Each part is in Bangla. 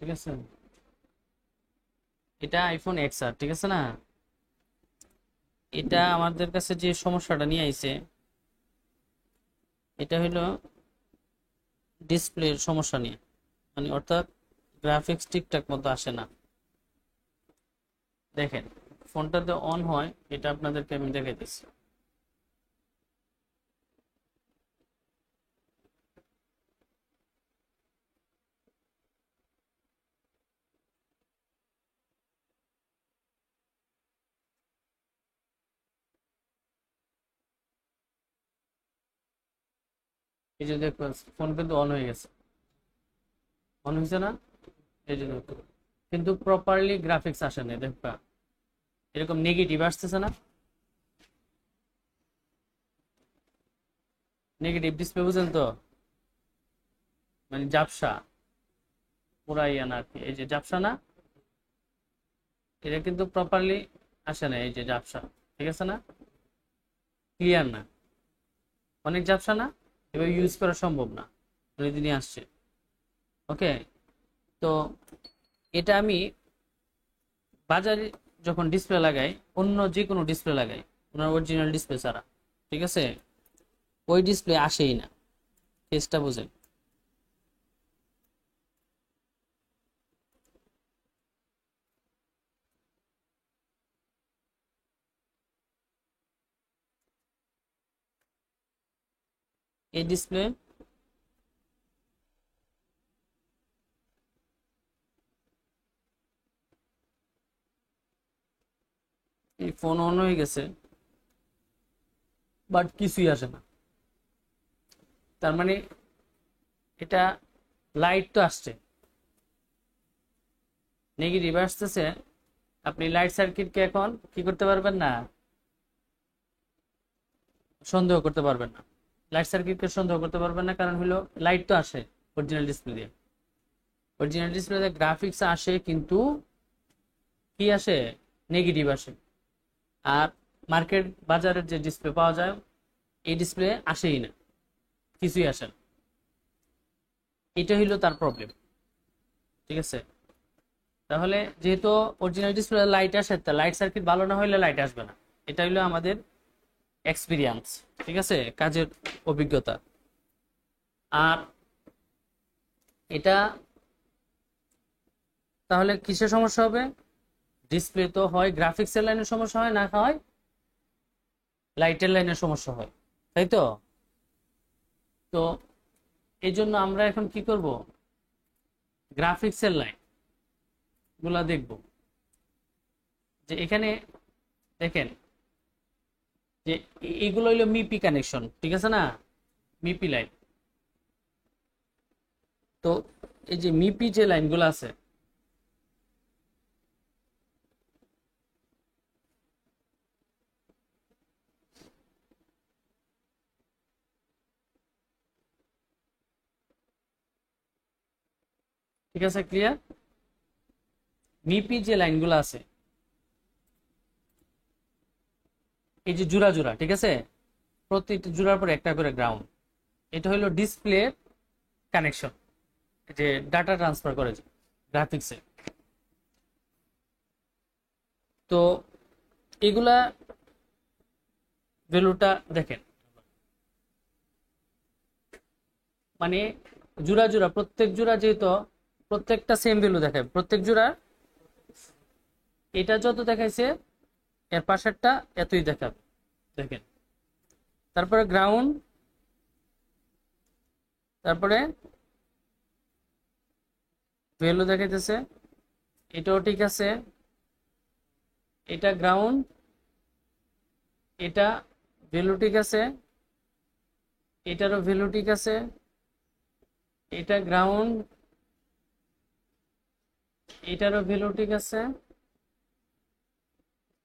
ঠিক আছে, এটা আইফোন এক্স আর, ঠিক আছে না। এটা আমাদের কাছে যে সমস্যাটা নিয়ে আইছে, এটা হলো ডিসপ্লের সমস্যা নিয়ে, মানে অর্থাৎ গ্রাফিক্স ঠিকঠাক মতো আসে না। দেখেন, ফোনটাতে অন হয়, এটা আপনাদেরকে আমি দেখাইতেছি। এই যে দেখুন, ফোন কিন্তু অন হয়ে গেছে, অন হয়েছে না, এই যে দেখুন, কিন্তু প্রপারলি গ্রাফিক্স আসে না, দেখবা এরকম নেগেটিভ আসতেছে না, নেগেটিভ ডিসপ্লে, বুঝেন তো, মানে ঝাপসা, পুরাই না আর কি, এই যে ঝাপসা না, এটা কিন্তু প্রপারলি আসে না, এই যে ঝাপসা, ঠিক আছে না, ক্লিয়ার না, অনেক ঝাপসা না, এবার ইউজ করা সম্ভব না, দুই আসছে। ওকে, তো এটা আমি বাজারে যখন ডিসপ্লে লাগাই, অন্য যে কোনো ডিসপ্লে লাগাই, ওনার অরিজিনাল ডিসপ্লে ছাড়া, ঠিক আছে, ওই ডিসপ্লে আসেই না, কেসটা বুঝেন। এই ডিসপ্লে, এই ফোন অন হয়ে গেছে, বাট কিছুই আসে না, তার মানে এটা লাইট তো আসছে, নেগেটিভ আসতেছে, আপনি লাইট সার্কিটকে এখন কি করতে পারবেন না, সন্দেহ করতে পারবেন না, লাইট সার্কিটকে সন্দেহ করতে পারবেন না, কারণ হলো লাইট তো আসে অরিজিনাল ডিসপ্লে দিয়ে, অরিজিনাল ডিসপ্লেতে গ্রাফিক্স আসে, কিন্তু কি আসে, নেগেটিভ আসে। আর মার্কেট বাজারের যে ডিসপ্লে পাওয়া যায়, এই ডিসপ্লে আসেই না, কিছুই আসে না, এটা হইলো তার প্রবলেম, ঠিক আছে। তাহলে যেহেতু অরিজিনাল ডিসপ্লে লাইট আসে, তা লাইট সার্কিট ভালো না হইলে লাইট আসবে না, এটা হইলো আমাদের এক্সপিরিয়েন্স, ঠিক আছে, কাজের অভিজ্ঞতা। আর এটা তাহলে কিসের সমস্যা হবে, ডিসপ্লে তো হয় গ্রাফিক্সের লাইনের সমস্যা হয়, না হয় লাইটের লাইনের সমস্যা হয়, তাই তো। তো এই জন্য আমরা এখন কি করব, গ্রাফিক্সের লাইন গুলা দেখব, যে এখানে দেখেন, যে এগুলো হইলো মিপি কানেকশন, ঠিক আছে না, মিপি লাইন। তো এই যে মিপি যে লাইনগুলো আছে, ঠিক আছে, ক্লিয়ার, মিপি যে লাইনগুলো আছে, এই যে জোড়া জোড়া, ঠিক আছে, প্রত্যেকটা জোড়ার পর একটা করে গ্রাউন্ড, এটা হলো ডিসপ্লে কানেকশন, যে ডাটা ট্রান্সফার করে গ্রাফিক্সে। তো এগুলা ভ্যালুটা দেখেন, মানে জোড়া জোড়া, প্রত্যেক জোড়া যেহেতু প্রত্যেকটা সেম ভ্যালু দেখায়, প্রত্যেক জোড়া এটা যত দেখাইছে এর পাশেরটা এতই দেখাবে, দেখেন। তারপরে গ্রাউন্ড, তারপরে ভ্যালু দেখাইতেছে, এটাও ঠিক আছে, এটা গ্রাউন্ড, এটা ভ্যালু ঠিক আছে, এটারও ভ্যালু ঠিক আছে, এটা গ্রাউন্ড, এটারও ভ্যালু ঠিক আছে,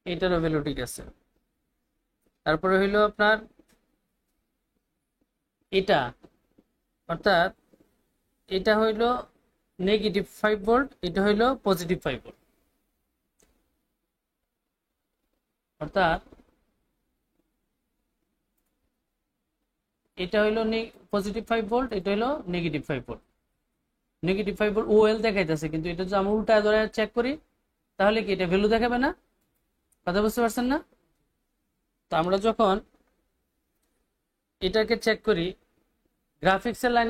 এটারও ভ্যালু ঠিক আছে। তারপরে হইলো আপনার এটা, অর্থাৎ এটা হইলো -5 ভোল্ট, এটা হইলো +5 ভোল্ট, অর্থাৎ এটা হইলো +5 ভোল্ট, এটা হইলো -5 ভোল্ট। -5 ভোল্ট ওএল দেখাইতেছে, কিন্তু এটা যদি আমরা উল্টা ধরে চেক করি তাহলে কি এটা ভ্যালু দেখাবে না? কথা বুঝতে পারছেন না? তো আমরা যখন এটাকে চেক করি, গ্রাফিক্সের লাইন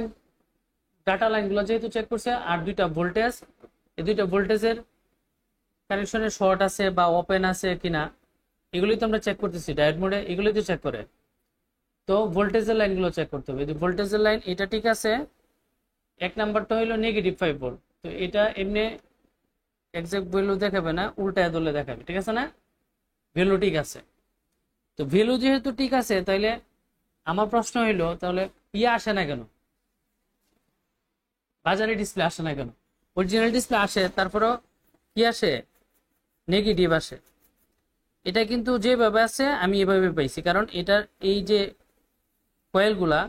ডাটা লাইনগুলো যেহেতু চেক করছে, আর দুইটা ভোল্টেজ, এই দুইটা ভোল্টেজের কানেকশনে শর্ট আছে বা ওপেন আছে কিনা এগুলোই তো আমরা চেক করতেছি ডায়োড মোডে, এগুলোই তো চেক করে। তো ভোল্টেজের লাইনগুলো চেক করতে হবে। যদি ভোল্টেজের লাইন এটা ঠিক আছে, এক নাম্বারটা হইলো -5 ভোল্ট, তো এটা এমনি এক্সাক্ট ভ্যালু দেখাবে না, উল্টায় ধরলে দেখাবে, ঠিক আছে না? ভ্যালু ঠিক আছে। তো ভ্যালু যেহেতু ঠিক আছে, তাইলে আমার প্রশ্ন হইলো তাহলে ইয়ে আসে না কেন, বাজারে ডিসপ্লে আসে না কেন? অরিজিনাল ডিসপ্লে আসে, তারপরেও কি আসে? নেগেটিভ আসে। এটা কিন্তু যেভাবে আছে আমি এভাবে পাইছি, কারণ এটার এই যে কয়েলগুলা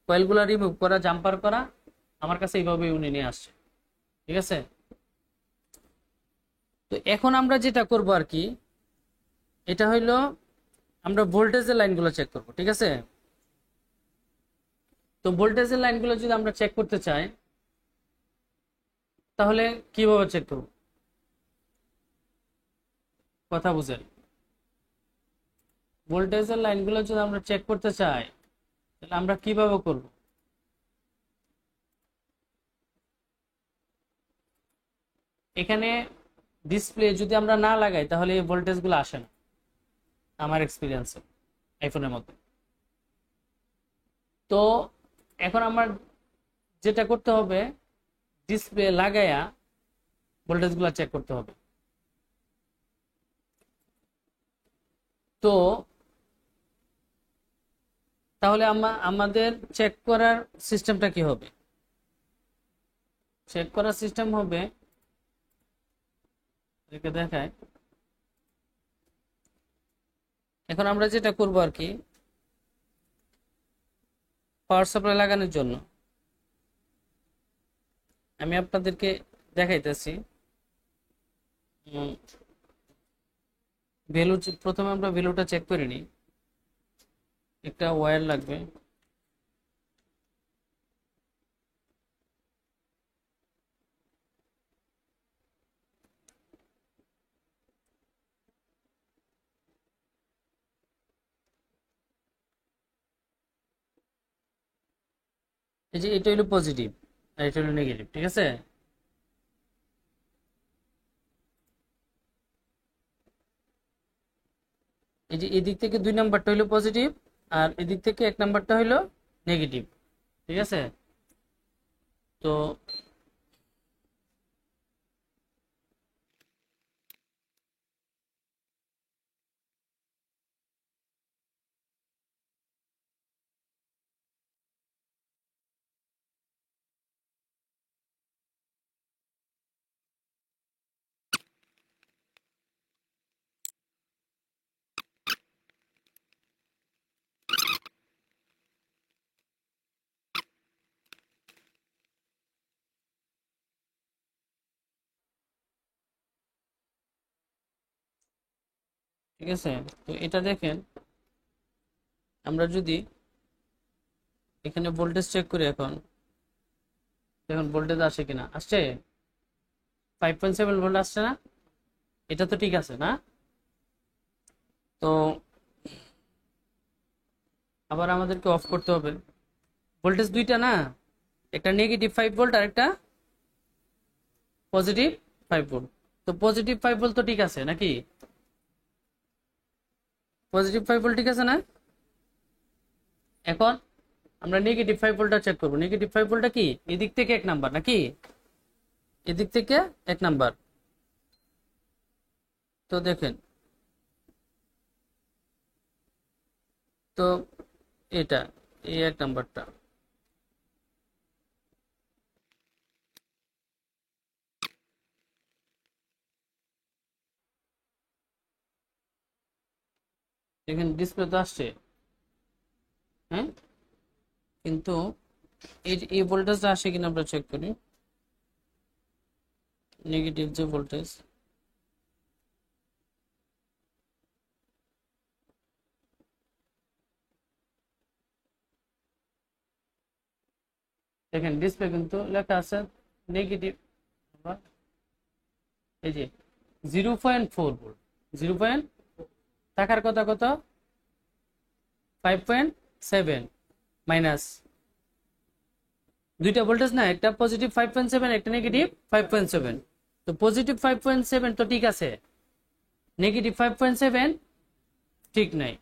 কয়েলগুলা রিমুভ করা, জাম্পার করা, আমার কাছে এইভাবে উনি নিয়ে আসছে, ঠিক আছে? তো এখন আমরা যেটা করব আর কি, এটা হইলো আমরা ভোল্টেজের লাইনগুলো চেক করব, ঠিক আছে? তো ভোল্টেজের লাইনগুলো যদি আমরা চেক করতে চাই তাহলে কিভাবে চেক করব? কথা বুঝেন, ভোল্টেজের লাইনগুলো যদি আমরা চেক করতে চাই তাহলে আমরা কিভাবে করব? এখানে ডিসপ্লে যদি আমরা না লাগাই তাহলে এই ভোল্টেজগুলো আসে না আমার এক্সপিরিয়েন্সে আইফোনের মধ্যে। তো এখন আমার যেটা করতে হবে, ডিসপ্লে লাগায়া ভোল্টেজগুলো চেক করতে হবে। তো তাহলে আমাদের চেক করার সিস্টেমটা কি হবে? চেক করার সিস্টেম হবে, দেখায়। এখন আমরা যেটা করব আর কি, পাওয়ার সাপ্লাই লাগানোর জন্য আমি আপনাদেরকে দেখাইতেছি। ভ্যালু প্রথমে আমরা ভ্যালুটা চেক করে নিই। একটা ওয়্যার লাগবে, এই যে এটা হলো পজিটিভ আর এটা হলো নেগেটিভ, ঠিক আছে? এই যে এদিক থেকে 2 নাম্বারটা হলো পজিটিভ আর এদিক থেকে 1 নাম্বারটা হলো নেগেটিভ, ঠিক আছে? তো ঠিক আছে, তো এটা দেখেন, আমরা যদি এখানে ভোল্টেজ চেক করি, এখন দেখুন ভোল্টেজ আসে কিনা, আসছে 5.7 ভোল্ট আসছে না? এটা তো ঠিক আছে না? তো আবার আমাদেরকে অফ করতে হবে। ভোল্টেজ দুইটা না, একটা -5 ভোল্ট আর একটা +5 ভোল্ট। তো +5 ভোল্ট তো ঠিক আছে নাকি? +5 ভোল্ট ঠিক আছে না? এখন আমরা -5 ভোল্টটা চেক করবো। -5 ভোল্টটা কি এদিক থেকে 1 নাম্বার নাকি? এদিক থেকে 1 নাম্বার। তো দেখেন, তো এটা এই 1 নাম্বারটা, দেখেন ডিসপ্লে তো আসছে, হ্যাঁ? কিন্তু এই ভোল্টেজটা আসে কিনা আমরা চেক করি। নেগেটিভ যে ভোল্টেজ, দেখেন ডিসপ্লে কিন্তু লেখা আছে নেগেটিভ, এই যে 0.4 ভোল্ট, 0. থাকার কথা কত 5.7 মাইনাস দুইটা ভোল্টেজ না, একটা পজিটিভ 5.7 একটা নেগেটিভ 5.7। তো পজিটিভ 5.7 তো ঠিক আছে, নেগেটিভ 5.7 ঠিক নাই।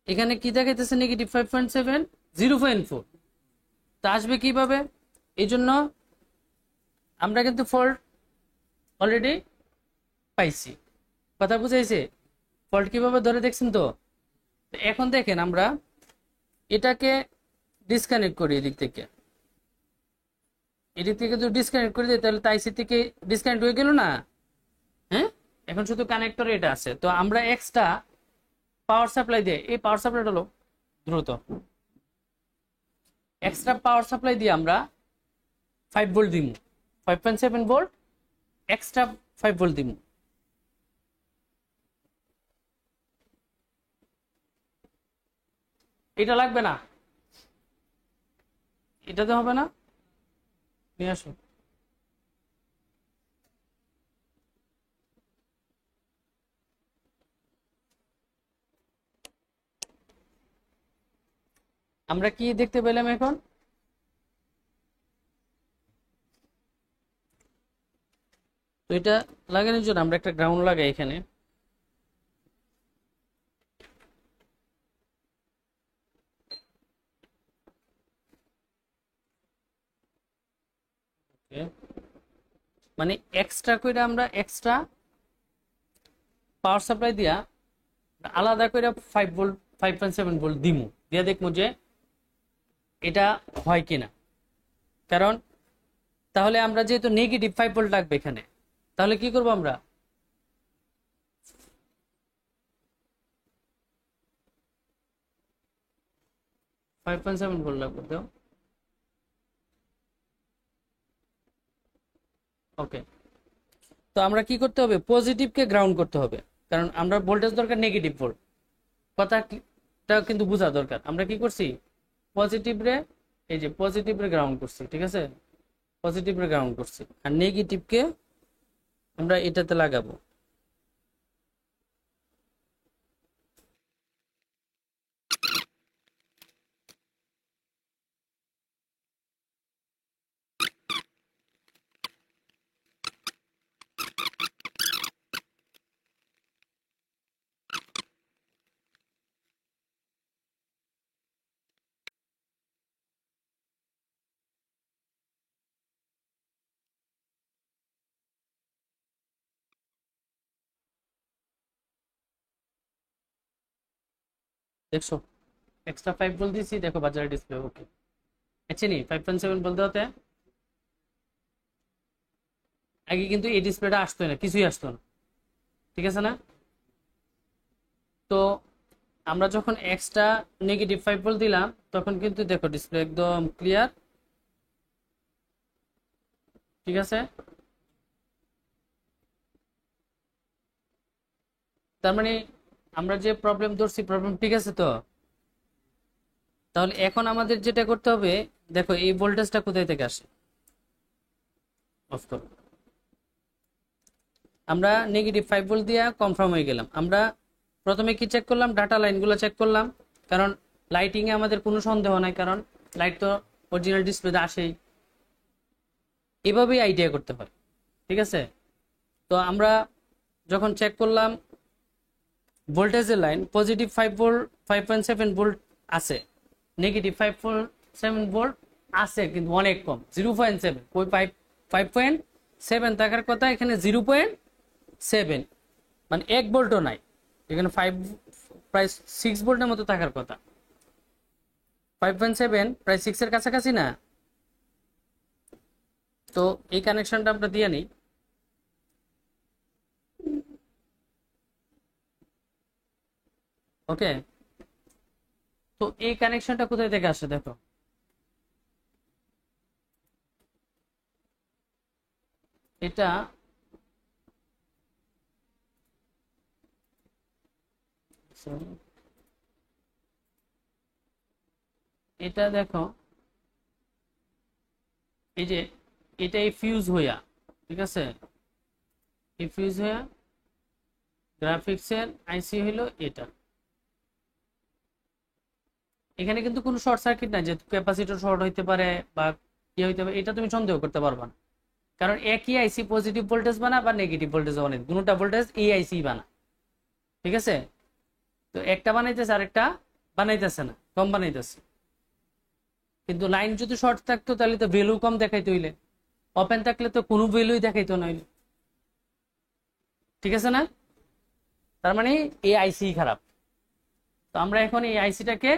এখানে কি দেখাইতেছে নেগেটিভ 5.7 0.4, তা আসবে কিভাবে? এই জন্য আমরা কিন্তু ফল্ট অলরেডি পাইছি, কথা বুঝাইছে? ফল্ট কিভাবে ধরে দেখছেন তো? এখন দেখেন আমরা এটাকে ডিসকানেক্ট করি, এদিক থেকে যদি ডিসকানেক্ট করে দিই তাহলে আইসি থেকে ডিসকানেক্ট হয়ে গেল না? হ্যাঁ, এখন শুধু কানেক্টর এটা আছে। তো আমরা এক্সট্রা পাওয়ার সাপ্লাই দিয়ে, এই পাওয়ার সাপ্লাইটা হলো দ্রুত, এক্সট্রা পাওয়ার সাপ্লাই দিয়ে আমরা 5 ভোল্ট দিব, 5.7 ভোল্ট এক্সট্রা 5 ভোল্ট দিব। এটা লাগবে না, এটাতে হবে না, নিয়ে আসো। আমরা কি দেখতে পেলাম এখন? তো এটা লাগানোর জন্য আমরা একটা গ্রাউন্ড লাগাই এখানে। মানে এক্সট্রা করে আমরা এক্সট্রা পাওয়ার সাপ্লাই দিয়া আলাদা করে 5 ভোল্ট 5.7 ভোল্ট দিমু, দিয়ে দেখবো যে এটা হয় কিনা। কারণ তাহলে আমরা যেহেতু নেগেটিভ 5 ভোল্ট লাগবে এখানে, তাহলে কি করব আমরা? ফাইভ পয়েন্ট সেভেন ভোল্ট লাগবে তো। ওকে, তো আমরা কি করতে হবে? পজিটিভকে গ্রাউন্ড করতে হবে, কারণ আমরা ভোল্টেজ দরকার নেগেটিভ ভোল্ট, কথাটা কিন্তু বোঝা দরকার। আমরা কি করছি? পজিটিভ রে, এই যে পজিটিভ রে গ্রাউন্ড করছি, ঠিক আছে? পজিটিভ রে গ্রাউন্ড করছি, আর নেগেটিভকে আমরা এটাতে লাগাবো। দেখছো এক্সট্রা 5 ভোল্ট দিছি, দেখো বাজারে ডিসপ্লে ওকে আছে নি? 5.7 বলতে হতে আগে কিন্তু এই ডিসপ্লেটা আসতো না, কিছুই আসতো না, ঠিক আছে না? তো আমরা যখন এক্সট্রা নেগেটিভ 5 ভোল্ট দিলাম তখন কিন্তু দেখো ডিসপ্লে একদম ক্লিয়ার, ঠিক আছে? তার মানে আমরা যে প্রবলেম ধরছি প্রবলেম ঠিক আছে তো। তাহলে এখন আমাদের যেটা করতে হবে, দেখো এই ভোল্টেজটা কোথায় থেকে আসে, অফ করো। আমরা নেগেটিভ 5 ভোল্ট দিয়ে কনফার্ম হয়ে গেলাম। আমরা প্রথমে কি চেক করলাম? ডাটা লাইনগুলো চেক করলাম, কারণ লাইটিং এ আমাদের কোনো সন্দেহ নাই, কারণ লাইট তো অরিজিনাল ডিসপ্লেতে আসেই। এভাবেই আইডিয়া করতে হয়, ঠিক আছে? তো আমরা যখন চেক করলাম ভোল্টেজের লাইন, পজিটিভ 5 ভোল্ট 5.7 ভোল্ট আছে, নেগেটিভ 5.7 ভোল্ট আছে কিন্তু অনেক কম, 0.7। ওই 5.7 থাকার কথা, এখানে 0.7, মানে 1 ভোল্টও নাই এখানে, প্রায় 6 ভোল্টের মতো থাকার কথা। 5.7 প্রায় 6 এর কাছাকাছি না? তো এই কানেকশনটা আমরা দিয়ে নিই। ওকে, তো এই কানেকশনটা কোথায় থেকে আসে দেখো। এটা এটা দেখো এই যে এটা এই ফিউজ হইয়া, ঠিক আছে, এই ফিউজ হইয়া গ্রাফিক্সের আইসি হইলো এটা। এখানে কিন্তু কোনো শর্ট সার্কিট নাই যে ক্যাপাসিটর শর্ট হইতে পারে বা কি হইতে পারে, এটা তুমি সন্দেহ করতে পারবা না, কারণ একই আইসি পজিটিভ ভোল্টেজ বানা বা নেগেটিভ ভোল্টেজ বানায়, দুটোটা ভোল্টেজ এই আইসি বানা, ঠিক আছে। তো একটা বানাইতেছে আরেকটা বানাইতেছে না, কম বানাইতেছে। কিন্তু লাইন যদি শর্ট থাকতো তাহলে তো ভ্যালু কম দেখাইতে হইলে, ওপেন থাকলে তো কোনো ভ্যালুই দেখাইতো না হইলে, ঠিক আছে না। তার মানে এই আইসি খারাপ। তো আমরা এখন এই আইসিটাকে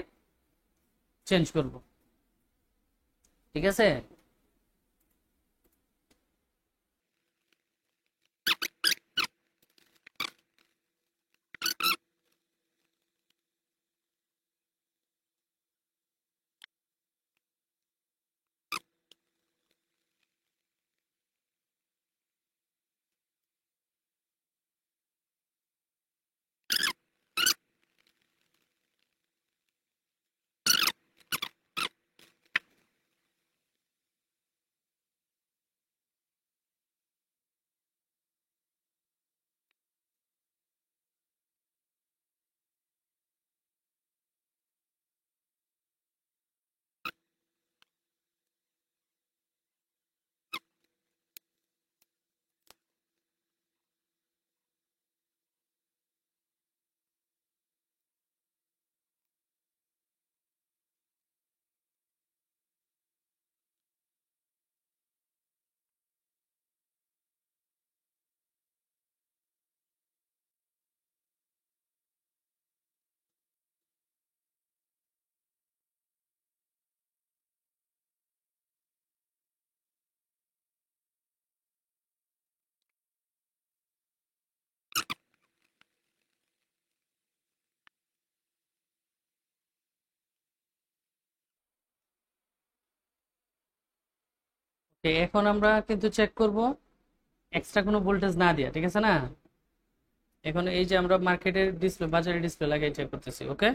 চেঞ্জ করব, ঠিক আছে। এখন আমরা কিন্তু চেক করব এক্সট্রা কোনো ভোল্টেজ না দিয়া, ঠিক আছে না। এখন এই যে আমরা মার্কেটের ডিসপ্লে, বাজারে ডিসপ্লে লাগাই চেক করতেছি, ওকে।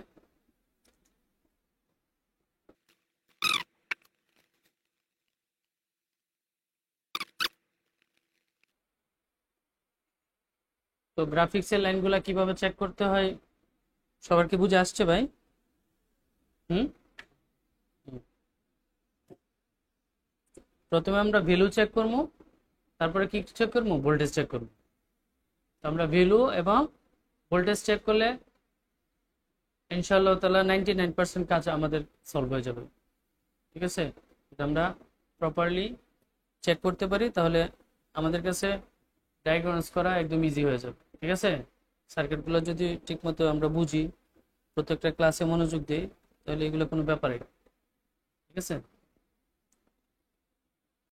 তো গ্রাফিক্সের লাইনগুলা কিভাবে চেক করতে হয় সবার কি বুঝে আসছে ভাই? হুম। প্রথমে আমরা ভ্যালু চেক করবো, তারপরে কি চেক করবো, ভোল্টেজ চেক করবো। তো আমরা ভ্যালু এবং ভোল্টেজ চেক করলে ইনশাআল্লাহ তাআলা 99% কাজ আমাদের সলভ হয়ে যাবে, ঠিক আছে। যদি আমরা প্রপারলি চেক করতে পারি তাহলে আমাদের কাছে ডায়াগনোস করা একদম ইজি হয়ে যাবে, ঠিক আছে। সার্কিটগুলো যদি ঠিকমতো আমরা বুঝি, প্রত্যেকটা ক্লাসে মনোযোগ দিই, তাহলে এগুলো কোনো ব্যাপারই না, ঠিক আছে।